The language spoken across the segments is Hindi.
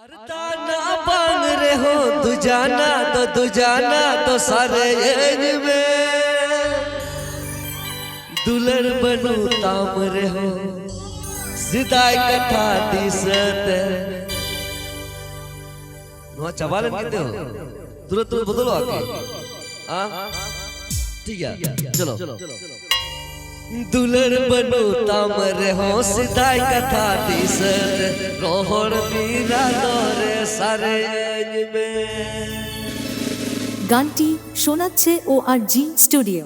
अरदाना बांग रे हो दुजाना तो सारे में दुल्हन बनू ताम रे हो सिदाई कथा दिसत नो चवालन कितने हो तुरंत बदलो आके ठीक है चलो दुल्हन बनू ताम रे हो सिदाई कथा दिसत रोहर मीरा दौरे सारे में গানটি শোনাচ্ছে ORG স্টুডিও।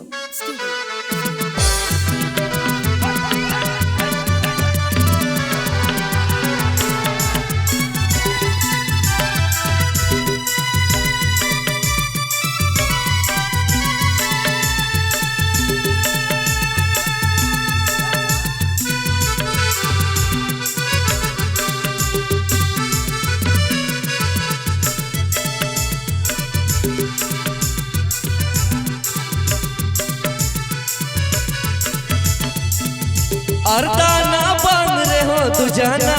अरदाना बांग रे हो दुजाना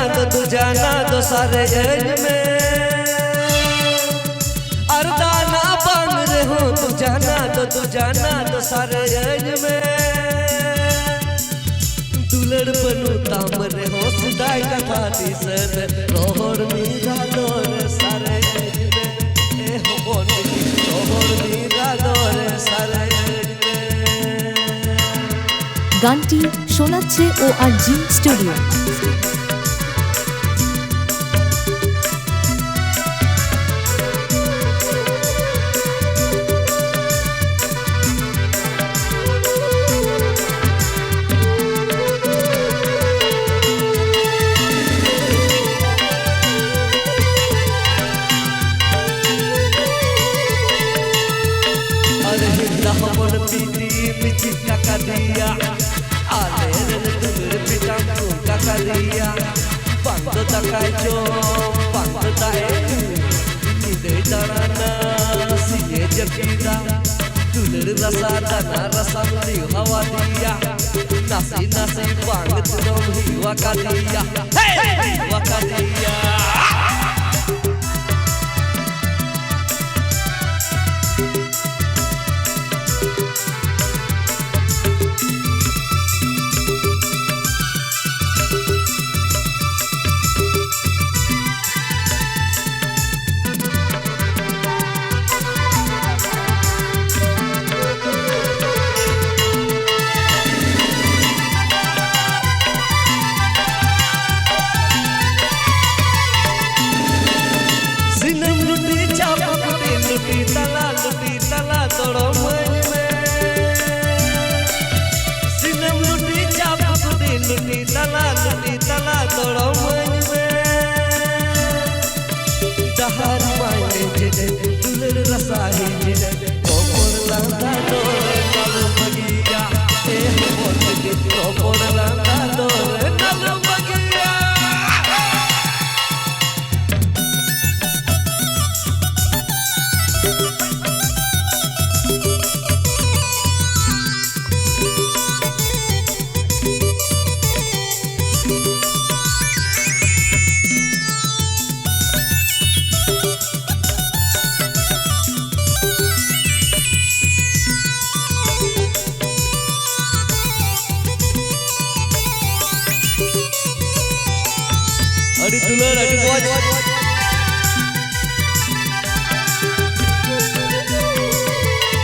तो सारे में अरदाना बांग रे हो दुजाना तो सारे में दुल्हन बनू ताम रे हो सिदाई कथा दिसत रोहर मीरा दौरे सारे में ए हो रोहर मीरा दौरे सारे গানটি শোনাচ্ছে ORG studio. Bangdo takai jo, bangdo tae, nide darana, siye jepida, duler rasa dana rasa muli hawa dia, nasi bang tudom hiwa kadia, hiwa kadia. लुटी तला तोड़ो मन में सिनम लुटी चाप लुटी तला तोड़ो मन में दहार मायने जिने दुलर रसाही जिने कोपर लांदा तोरे नालू बगिया ए होत के कोपर लांदा तोरे नालू बगिया अड़ी दुल्हन अड़ी मौज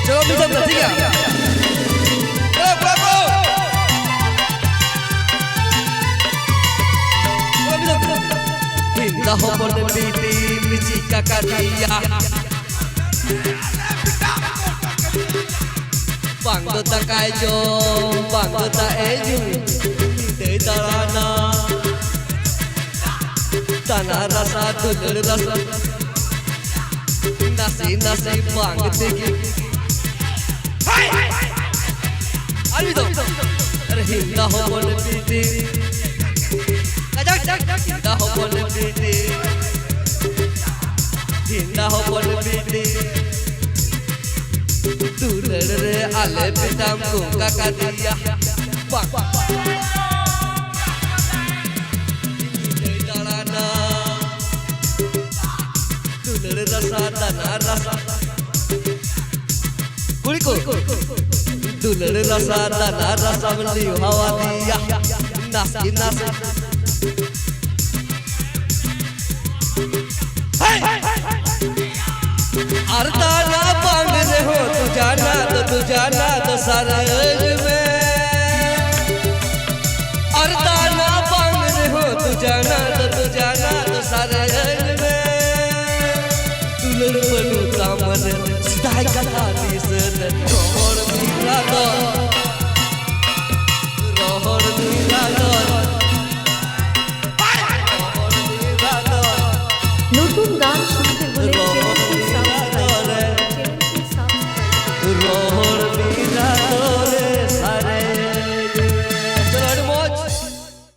चलो मिशन कर ठीक है हिंदा हो बोले बीती मिची का काटिया bangdo takai jo bangdo tae ju nide darana tanah rasa dulur rasa nasi bang tegi ayo dong hinda ho bol biti hinda ho bol biti दुलर रे आले पिताम को काका दिया bang दुलर रसा दाना रसा कुड़ी को दुलर रसा दाना रसा बंदी हवा दिया नास की नास अर्दाना बांग रहे हो तू जाना तो सारे में अर्दाना बांग रहे हो तू जाना तो सारे में दुलर बनू तामन सिधाई कथा दिसन रोहर मीरा दो